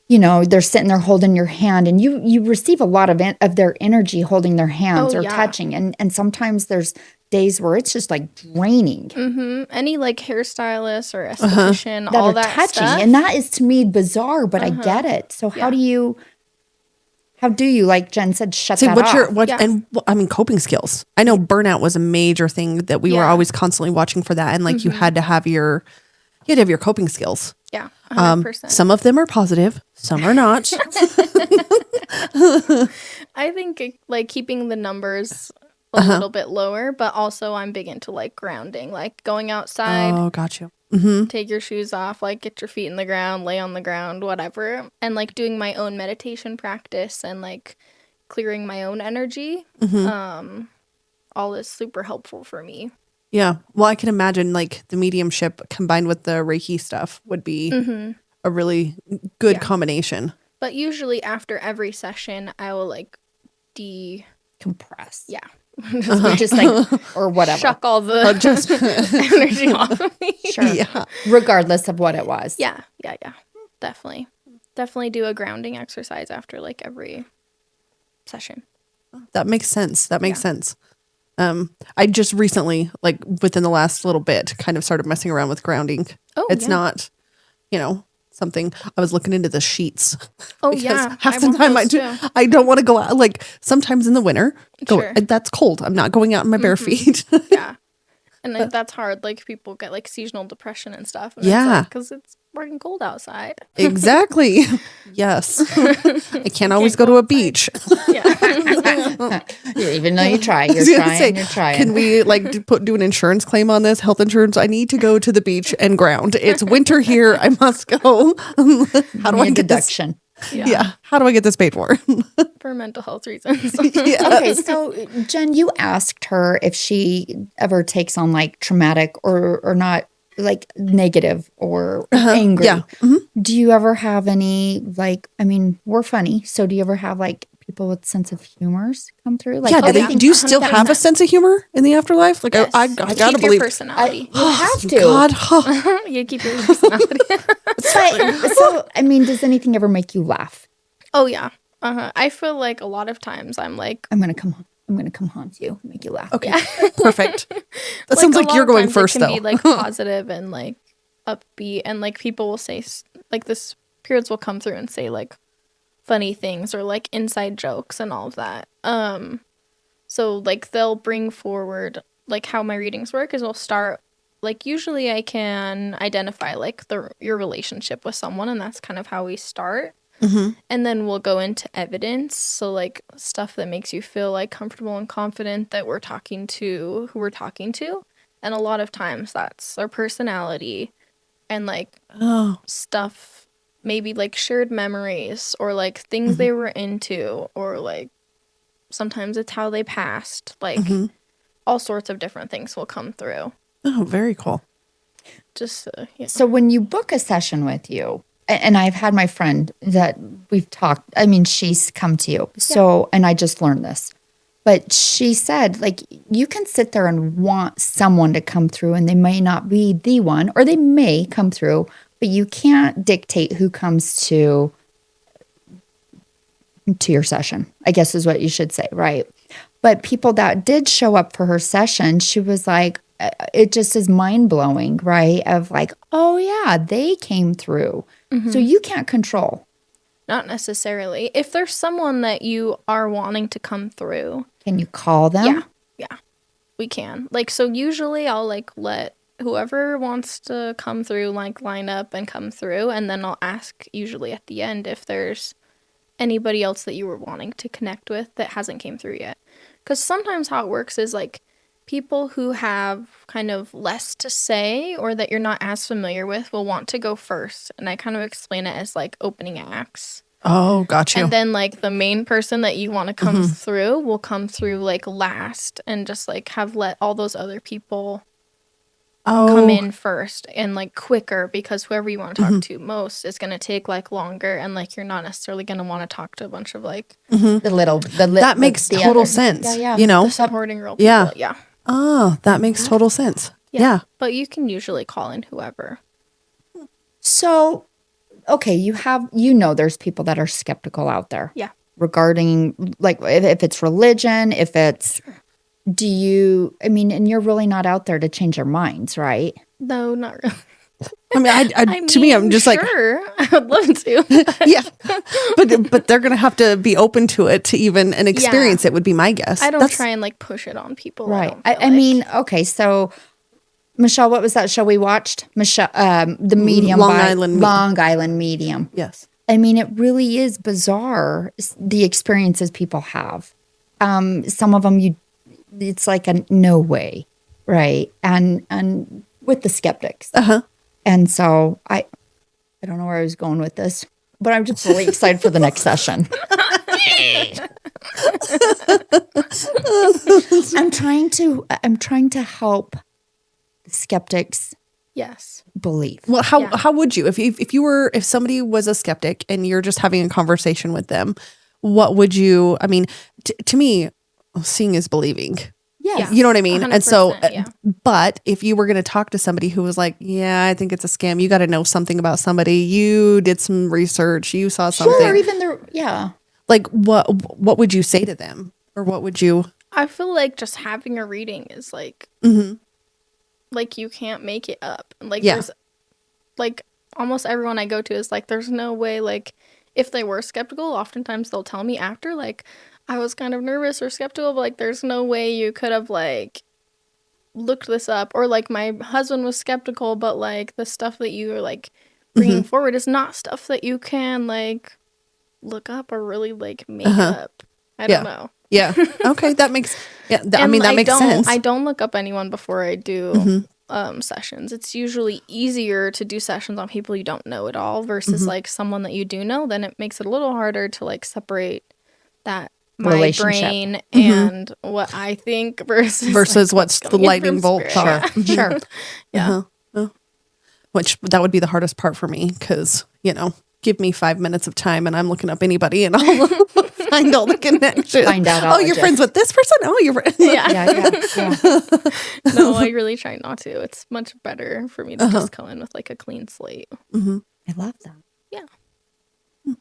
you know, they're sitting there holding your hand, and you receive a lot of their energy holding their hands Oh, or yeah. touching, and sometimes there's days where it's just like draining Any like hairstylist or esthetician, that all are that touching, stuff. and that is to me bizarre, but I get it. So how do you, like Jen said, shut See, that what's your off? what Yeah. and I mean coping skills. I know burnout was a major thing that we were Yeah. always constantly watching for that, and like you had to have your coping skills. Yeah, 100%. Some of them are positive, some are not. I think like keeping the numbers a little bit lower, but also I'm big into like grounding, like going outside, Oh, got you. take your shoes off, like get your feet in the ground, lay on the ground, whatever, and like doing my own meditation practice and like clearing my own energy. All is super helpful for me. Yeah. Well, I can imagine like the mediumship combined with the Reiki stuff would be a really good combination. But usually after every session, I will like Compress. yeah, Just like, or whatever. shuck all the energy off of me. Sure. Yeah. Regardless of what it was. Yeah. Definitely do a grounding exercise after like every session. That makes sense. That makes sense. I just recently, like within the last little bit, kind of started messing around with grounding. Oh, It's yeah. not, something I was looking into the sheets. Oh Because yeah, half I the want time those too. I don't want to go out. Like sometimes in the winter, Sure. that's cold. I'm not going out in my bare feet. Yeah, and like, that's hard. Like people get like seasonal depression and stuff. And Yeah. because it's fucking cold outside. Exactly. Yes. I can't always go to a beach. Yeah, Even though you try, you're I was gonna trying, say, you're trying. Can we like do an insurance claim on this? Health insurance. I need to go to the beach and ground. It's winter here. I must go. How do I Need get this? deduction? Yeah. How do I get this paid for? for mental health reasons. Okay, so Jen, you asked her if she ever takes on like traumatic or not, like negative or angry. Yeah. Do you ever have any like? I mean, we're funny, so do you ever have like people with sense of humors come through? Like, Yeah. everything- Do you still have a sense of humor in the afterlife? Like Yes. I You gotta keep believe. your personality. you have to. God. You keep your personality. But, so, I mean, does anything ever make you laugh? Oh yeah. I feel like a lot of times I'm like, I'm gonna come haunt you, make you laugh. Okay. Perfect. That sounds a like lot you're of going times first it can though. be like positive and like upbeat, and like people will say like the spirits will come through and say like funny things or like inside jokes and all of that. So like they'll bring forward like how my readings work is we'll start like usually I can identify like your relationship with someone, and that's kind of how we start. And then we'll go into evidence. So like stuff that makes you feel like comfortable and confident that we're talking to who we're talking to. And a lot of times that's their personality and like stuff, maybe like shared memories or like things they were into, or like sometimes it's how they passed. Like all sorts of different things will come through. Oh, very cool. Just yeah. So when you book a session with you, and I've had my friend that we've talked, I mean, she's come to you. So, and I just learned this, but she said, like, you can sit there and want someone to come through, and they may not be the one, or they may come through, but you can't dictate who comes to your session, I guess is what you should say, right? But people that did show up for her session, she was like, it just is mind blowing, right? Of like, oh yeah, they came through. So you can't control. Not necessarily. If there's someone that you are wanting to come through, Can you call them? yeah, we can. Like, so usually I'll like let whoever wants to come through like line up and come through, and then I'll ask usually at the end if there's anybody else that you were wanting to connect with that hasn't came through yet. Because sometimes how it works is like people who have kind of less to say or that you're not as familiar with will want to go first. And I kind of explain it as like opening acts. Oh, got you. And then like the main person that you want to come through will come through like last, and just like have let all those other people come in first and like quicker, because whoever you want to talk to most is going to take like longer, and like you're not necessarily going to want to talk to a bunch of like That makes total sense. Yeah. You know? supporting real people. Yeah. Yeah. Oh, that makes total sense. Yeah. But you can usually call in whoever. So, okay, there's people that are skeptical out there. Yeah. Regarding like if it's religion, if it's and you're really not out there to change their minds, right? No, not really. I mean, to me, I'm just like, sure, I would love to. yeah, but they're gonna have to be open to it to even and experience it would be my guess. I don't try and like push it on people. Right. I mean, okay, so Michelle, what was that show we watched? Michelle, the Medium, Long Island Medium. Yes. I mean, it really is bizarre the experiences people have. Some of them it's like a no way, right? And with the skeptics. And so I don't know where I was going with this, but I'm just really excited for the next session. I'm trying to help the skeptics yes. believe. Well, how would you if somebody was a skeptic and you're just having a conversation with them, what would you? I mean, to me, seeing is believing. Yes. You know what I mean? And so, yeah. but if you were going to talk to somebody who was like, yeah, I think it's a scam, you got to know something about somebody. You did some research. You saw something. Sure, even like what would you say to them? Or what would you? I feel like just having a reading is like, like you can't make it up. And like, there's like almost everyone I go to is like, there's no way, like if they were skeptical, oftentimes they'll tell me after, like, I was kind of nervous or skeptical, but like there's no way you could have like looked this up, or like my husband was skeptical, but like the stuff that you are like bringing forward is not stuff that you can like look up or really like make up. I don't know. Yeah. Okay. That makes I mean that makes sense. I don't look up anyone before I do sessions. It's usually easier to do sessions on people you don't know at all versus like someone that you do know. Then it makes it a little harder to like separate that my brain and what I think versus what's the lightning bolt thought. Sure. Yeah. Which that would be the hardest part for me because, give me 5 minutes of time and I'm looking up anybody and I'll find all the connections. Find out. Oh, you're friends with this person? Oh, you're friends. Yeah. No, I really try not to. It's much better for me to just come in with like a clean slate. I love that. Yeah.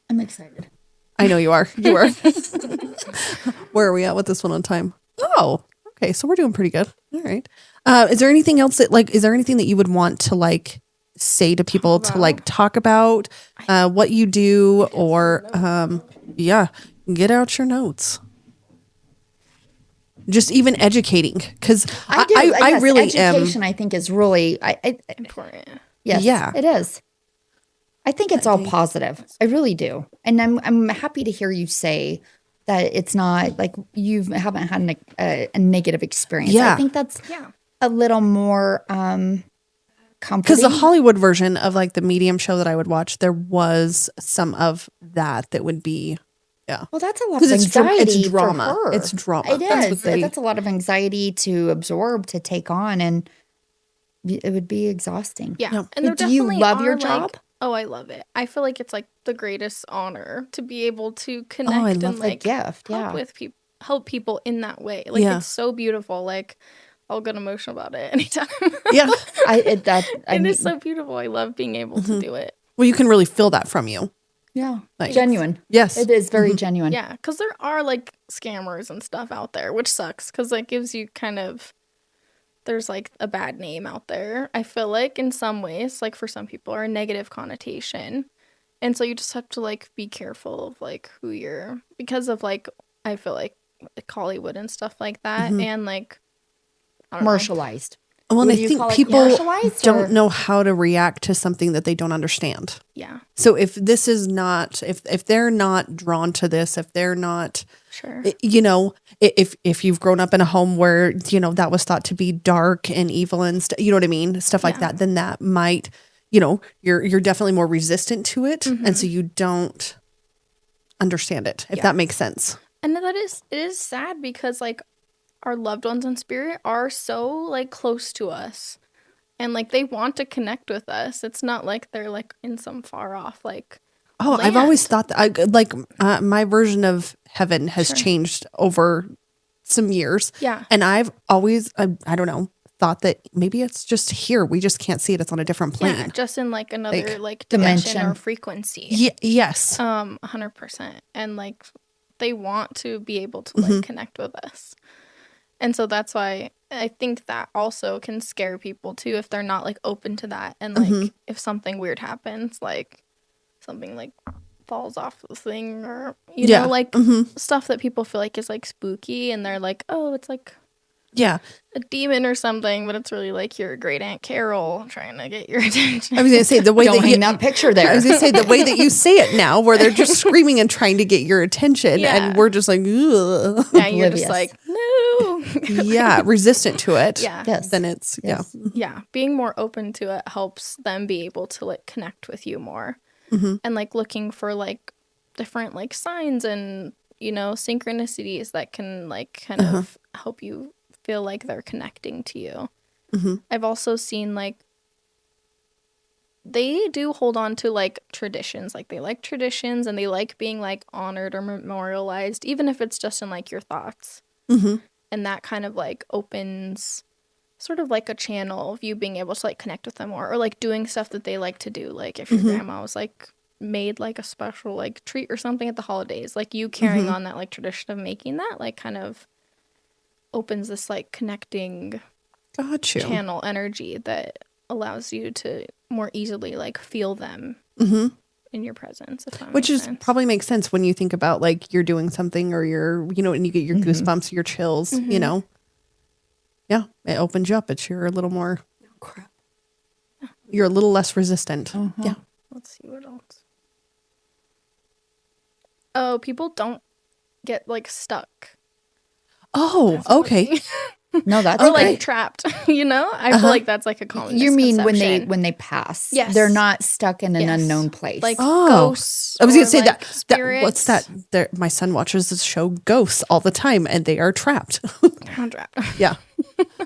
I'm excited. I know you are. You are. Where are we at with this one on time? Oh, okay. So we're doing pretty good. All right. Is there anything else is there anything that you would want to like say to people to like talk about what you do or get out your notes. Just even educating because I really education I think is really important. Yes, yeah, it is. I think it's all positive. I really do. And I'm happy to hear you say that it's not like you haven't had a negative experience. Yeah. I think that's a little more comforting. Because the Hollywood version of like the Medium show that I would watch, there was some of that would be, Well, that's a lot of anxiety. It's drama. For her. It's drama. It is. That's a lot of anxiety to absorb, to take on, and it would be exhausting. Yeah. And do you love your job? Oh, I love it. I feel like it's like the greatest honor to be able to connect and like gift. help people in that way. Like it's so beautiful. Like I'll get emotional about it anytime. Yeah. It is so beautiful. I love being able to do it. Well, you can really feel that from you. Yeah. Like, genuine. Yes. It is very genuine. Yeah. Because there are like scammers and stuff out there, which sucks because that gives you kind of, there's like a bad name out there. I feel like in some ways, like for some people, or a negative connotation. And so you just have to like be careful of like who you're, because of like, I feel like Hollywood and stuff like that. And like, commercialized. Well, and I think people don't or? know how to react to something that they don't understand. Yeah. So if this is not, if they're not drawn to this, if they're not, sure, if you've grown up in a home where, that was thought to be dark and evil and you know what I mean? Stuff like that, then that might, you're definitely more resistant to it. And so you don't understand it, if that makes sense. And it is sad because like, our loved ones in spirit are so like close to us, And like they want to connect with us. It's not like they're like in some far off like Oh, I've always thought that my version of heaven has changed over some years. Yeah. And I've always, I don't know, thought that maybe it's just here. We just can't see it. It's on a different plane. Yeah, just in like another like dimension dimension or frequency. Yes. 100%. And like they want to be able to like connect with us. And so that's why I think that also can scare people too if they're not like open to that. And like if something weird happens, like something like falls off the thing or you know like stuff that people feel like is like spooky and they're like, oh, it's like a demon or something, but it's really like your great Aunt Carol trying to get your attention. I was going to say the way Don't hang that picture there. I was going to say the way that you say it now, where they're just screaming and trying to get your attention, and we're just like, ugh. Yeah, you're Oblivious. just like, no. Yeah, resistant to it. Yeah. Yes. Then it's Yeah, being more open to it helps them be able to like connect with you more, and like looking for like different like signs and you know synchronicities that can like kind of help you feel like they're connecting to you. I've also seen like they do hold on to like traditions, like they like traditions and they like being like honored or memorialized, even if it's just in like your thoughts. And that kind of like opens sort of like a channel of you being able to like connect with them more or like doing stuff that they like to do. Like if your grandma was like made like a special like treat or something at the holidays, like you carrying on that like tradition of making that like kind of opens this like connecting channel energy that allows you to more easily like feel them in your presence, if that which makes is sense. probably makes sense when you think about like you're doing something or you're, you know, and you get your goosebumps, your chills, you know. Yeah, it opens you up. You're a little more, you're a little less resistant. Yeah. Let's see what else. Oh, people don't get like stuck. Oh, okay. No, that's Or like great. trapped, you know? I feel like that's like a common You mean when misconception. they pass? Yes. They're not stuck in an Yes. unknown place. Like Oh. ghosts. I was going to or, say like, that spirits. what's that? My son watches this show Ghosts all the time and they are trapped. Trapped. Yeah.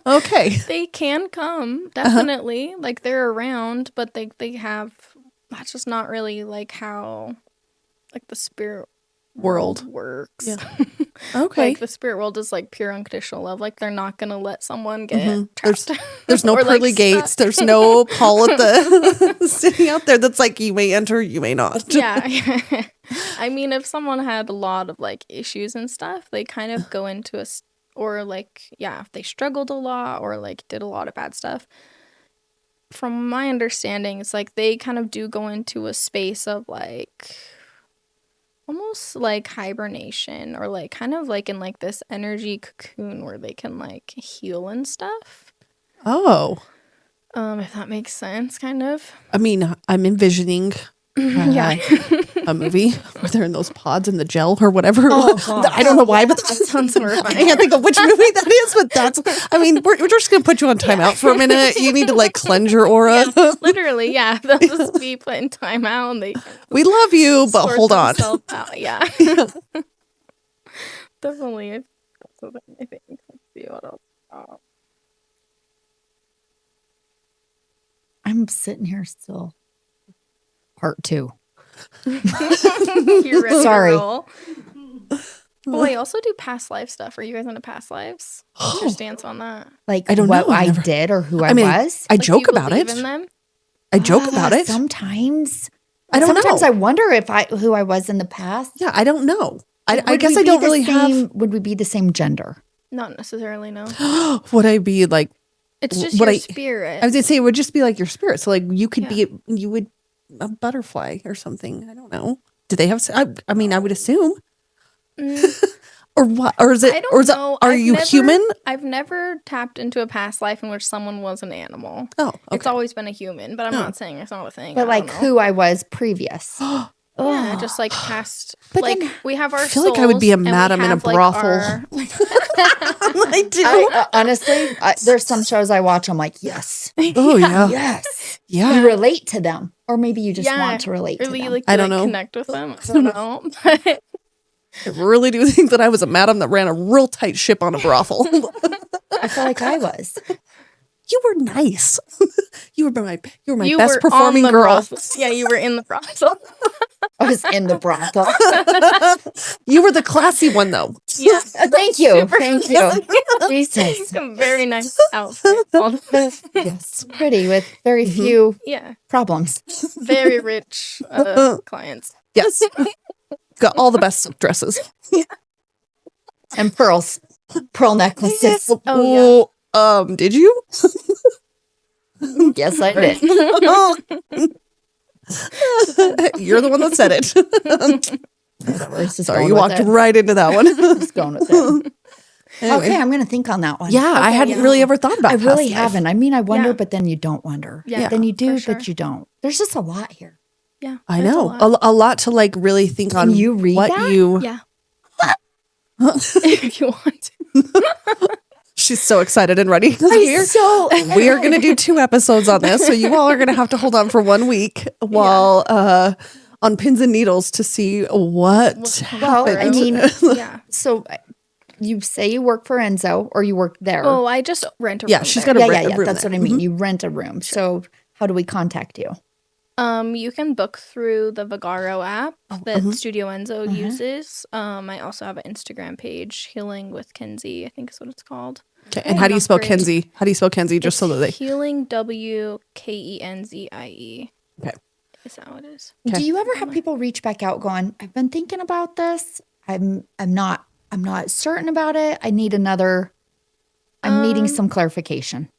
Okay. They can come, definitely. Like they're around, but they have that's just not really like how like the spirit world works. Yeah. Okay. Like the spirit world is like pure unconditional love. Like they're not gonna let someone get trapped. There's no Or, like, pearly gates. stuck. There's no Paul at the sitting out there that's like, you may enter, you may not. Yeah. I mean, if someone had a lot of like issues and stuff, they kind of go into or like, yeah, if they struggled a lot or like did a lot of bad stuff. From my understanding, it's like they kind of do go into a space of like almost like hibernation or like kind of like in like this energy cocoon where they can like heal and stuff. Oh. If that makes sense, kind of. I mean, I'm envisioning Yeah. a movie where they're in those pods in the gel or whatever. Oh, God. I don't know why, but That sounds horrifying. I can't think of which movie that is, but that's, I mean, we're just going to put you on timeout for a minute. You need to like cleanse your aura. Literally, yeah. They'll just be put in timeout and they We love you, but sort hold on. themselves out. Yeah. Definitely. That's what I think. Let's see what else. I'm sitting here still. Part 2. You're ready Sorry. to roll. Oh, I also do past life stuff. Are you guys into past lives? What's your stance on that? Like I don't what know. I've I never- did or who I mean, I was. I Like, do joke you about believe it. in them? I joke about it. Sometimes. I don't Sometimes know. I wonder if who I was in the past. Yeah, I don't know. I Would guess we I be don't the really same, Would we be the same gender? Not necessarily, no. have. Would I be like? It's just What your I- spirit. I was gonna say it would just be like your spirit. So like you could be, you would a butterfly or something. I don't know. Do they have? I mean, I would assume. Or what? Or is it? I don't Or is know. it? Are you human? I've never tapped into a past life in which someone was an animal. Oh, okay. It's always been a human, but I'm not saying it's not a thing. But I like don't know. who I was previous. Yeah, just like past. But like then- we have our. I feel like I would be a souls, and we madam in a have, like, brothel. our- I do. Honestly, there's some shows I watch. I'm like, yes, Oh yeah. yes. Yeah. You relate to them, or maybe you just want to relate to really them. like I to, don't like, know. connect with them. I don't know. I really do think that I was a madam that ran a real tight ship on a brothel. I feel like I was. You were nice. You were my You best were performing on the girl. brothel. Yeah, you were in the brothel. I was in the brothel. You were the classy one, though. Yeah. Thank you. Thank you. Jesus. Very nice outfit. All the- Yes. Pretty with very Mhm. few yeah. problems. Very rich clients. Yes. Got all the best silk dresses. And pearls. Pearl necklaces. Oh, Did you? Yes, I did. You're the one that said it. Let's just Sorry, going you with walked it. right into that one. Just going with it. Anyway. Okay, I'm going to think on that one. Yeah, I hadn't really ever thought about I really past life. haven't. I mean, I wonder, Yeah. but then you don't wonder. Yeah, Then you do, for but sure. you don't. There's just a lot here. Yeah. I there's a know. lot. A lot to like really think Can on you read what that? you Yeah. If you want to. She's so excited and ready. We are going to do 2 episodes on this, so you all are going to have to hold on for 1 week while on pins and needles to see what Well, I happened. mean, Yeah. so you say you work for Enzo or you work there. Oh, I just rent a room. Yeah, she's there. got a yeah. room That's there. what I mean. You rent a room. So how do we contact you? You can book through the Vagaro app that Studio Enzo uses. I also have an Instagram page, Healing with Kenzie, I think is what it's called. Okay. And how do you spell Great. Kenzie? How do you spell Kenzie? Just so that they. Healing WKENZIE. Okay. Is that what it is? Okay. Do you ever have people reach back out going, I've been thinking about this. I'm not certain about it. I'm needing some clarification.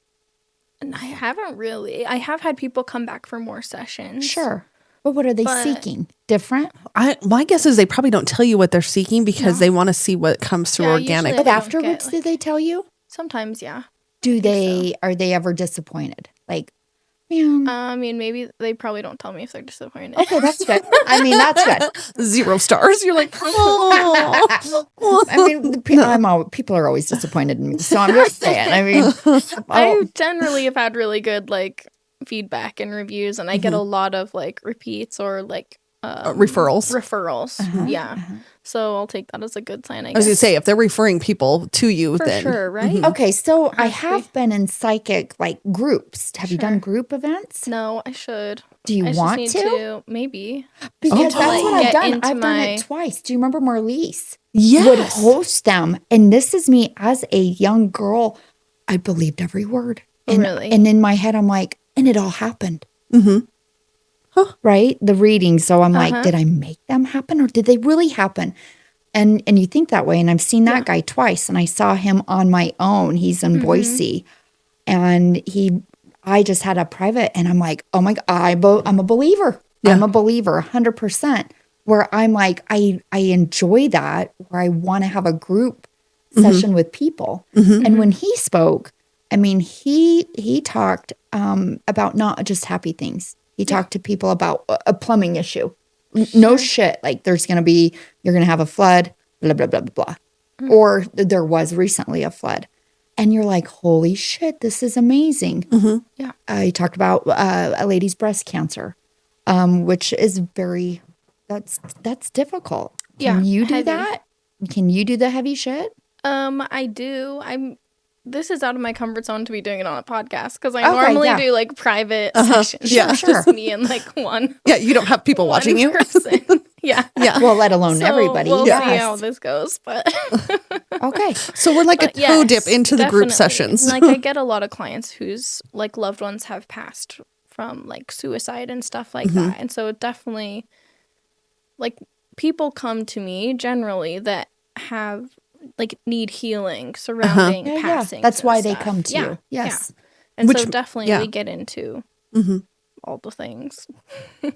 And I haven't really. I have had people come back for more sessions. Sure. But what are they But- seeking? Different? My guess is they probably don't tell you what they're seeking because they want to see what comes through Yeah, organic. usually- But don't afterwards, get, do they tell you? Sometimes, yeah. Are they ever disappointed? Like, man, I mean, maybe they probably don't tell me if they're disappointed. okay, that's good. I mean, that's good. 0 stars. You're like, oh. I mean, people are always disappointed in me. So I'm just saying. I mean, I generally have had really good like feedback and reviews, and I get a lot of like repeats or like Referrals. Yeah, so I'll take that as a good sign. I I was guess. going to say, if they're referring people to you, For then. sure, right? okay, so I Has to have been in psychic like groups. Have you done Sure. group events? No, I should. Do you I just want need to? maybe. Because Oh, that's what like, I've get done. into I've done my- it twice. Do you remember Marlise? Yes. Would host them. And this is me as a young girl. I believed every word. Oh, And, really? and in my head, I'm like, and it all happened. Mhm. Right? The reading. So I'm like, Uh-huh. did I make them happen or did they really happen? And you think that way. And I've seen that guy twice. And I saw him on my own. He's in Boise. And I just had a private and I'm like, oh my God, I'm a believer. Yeah. I'm a believer 100%. Where I'm like, I enjoy that, where I want to have a group session with people. And when he spoke, I mean, he talked about not just happy things. He talked to people about a plumbing issue. No shit. Like you're going to have a flood, blah, blah, blah, blah, blah. Or there was recently a flood. And you're like, holy shit, this is amazing. Yeah. He talked about a lady's breast cancer, which is that's difficult. Can Yeah, you do heavy. that? Can you do the heavy shit? I do. This is out of my comfort zone to be doing it on a podcast because I Okay, normally yeah. do like private sessions. Yeah. It's just me and like one. Yeah, you don't have people watching you. Person. Yeah. Yeah. Well, let alone So everybody. We'll see Yes. how this goes, but Okay. So we're like a But toe yes, dip into the group definitely. sessions. Like I get a lot of clients whose like loved ones have passed from like suicide and stuff like that, and so it definitely like people come to me generally that have like need healing surrounding Yeah. passing. That's why they stuff. come to Yeah, you. Yes. And Which- so definitely yeah. we get into Mhm. all the things.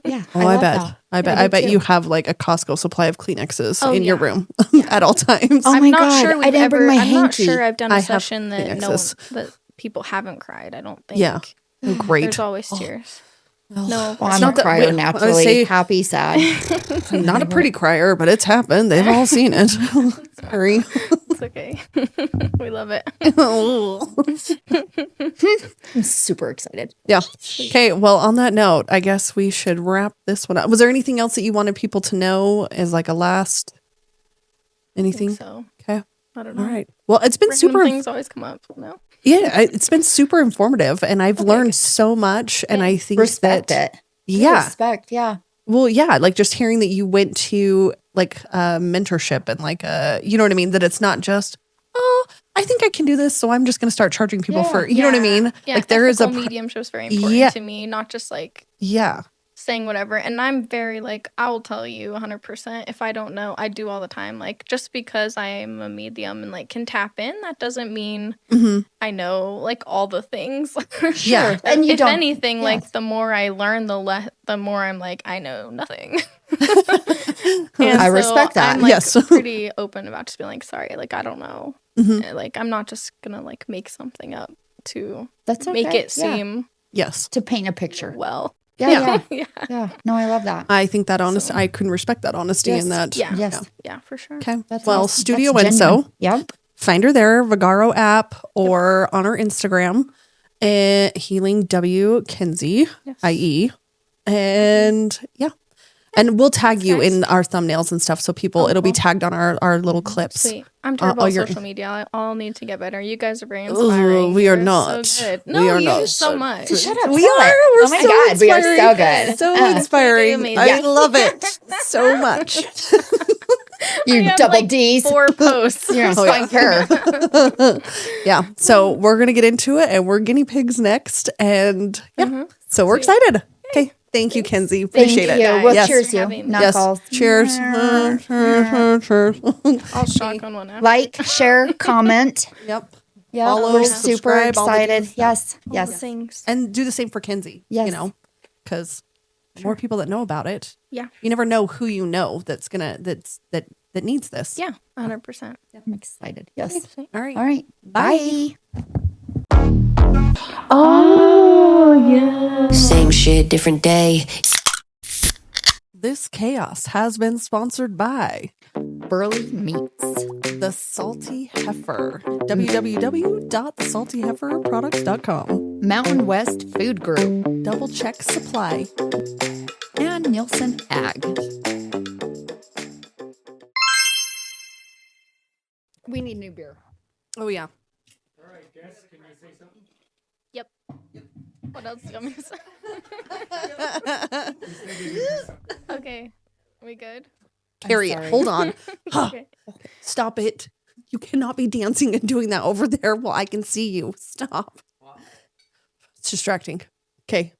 Yeah. Oh, I love bet. that. I bet. do I bet too. you have like a Costco supply of Kleenexes Oh, in your yeah. room at all times. Oh I'm my not God, sure I we've didn't bring my I'm not hanky. sure I've done a I have session that Kleenexes. that people haven't cried. I don't think. Yeah. Oh, great. There's always tears. No, Well, It's I'm a not that- crier wait, I naturally. say- Happy, sad. Not a pretty crier, but it's happened. They've all seen it. Sorry. it's okay. We love it. I'm super excited. Yeah. Okay. Well, on that note, I guess we should wrap this one up. Was there anything else that you wanted people to know as like a last? I Anything? think so. Okay. I don't know. All right. Well, it's been Random super. things always come up. No. Yeah, it's been super informative, and I've learned so much. And I think Respect that, it. yeah, Respect. Yeah. well, yeah, like just hearing that you went to like mentorship and like you know what I mean. That it's not just, oh, I think I can do this, so I'm just going to start charging people for, you know what I mean? Yeah, like there is a mediumship is very important Yeah. to me, not just like yeah, saying whatever. And I'm very like, I will tell you 100% if I don't know. I do all the time. Like just because I'm a medium and like can tap in, that doesn't mean I know like all the things. Yeah. And you if don't- anything, yes. like the more I learn, the more I'm like, I know nothing. And I respect that. I'm like Yes. pretty open about just being like, sorry, like I don't know. Like I'm not just gonna like make something up to That's okay. make it Yeah. seem yes. To paint a picture. well. Yeah. Yeah. Yeah. No, I love that. I think that honest, I can respect that honesty Yes. and that. Yeah. Yes. Yeah, for sure. Okay. That's well, awesome. Studio That's Enso. genuine. Yep. Find her there, Vigaro app, or on her Instagram, Healing W Kenzie, IE. And yeah. And we'll tag you in our thumbnails and stuff. So people, it'll be tagged on our little clips. Sweet. I'm terrible at your- social media. I'll need to get better. You guys are very inspiring. Ooh, we are You're not. So good. We No, are you not. do so much. Shut up. We sell are. it. We're Oh my so God. We are so inspiring. good. So inspiring. amazing. I Yeah. love it so much. You have, double like, D's. 4 posts. You're on her. Yeah. So we're going to get into it, and we're guinea pigs next. And yeah. So we're excited. Okay. Thank you, Kenzie. Appreciate Thank it. you. Well, Yes. cheers you. Having me. Yes. Knuckles. Cheers. I'll shotgun one after. Like, share, comment. Yep. Yeah. Follow, We're super subscribe, all the good excited. stuff. Yes. All the Yes. things. And do the same for Kenzie. Yes. You know, because more people that know about it. Yeah. You never know who you know that needs this. Yeah, 100%. I'm excited. Yes. All right. All right. Bye. Same shit, different day. This chaos has been sponsored by Burley Meats. The Salty Heifer. www.thesaltyheiferproducts.com. Mountain West Food Group. Double check supply. And Nielsen Ag. We need new beer. Oh yeah. Yep. What else do you want me to say? Okay. We good? Carrie, sorry. hold on. Okay. Stop it. You cannot be dancing and doing that over there while I can see you. Stop. It's distracting. Okay.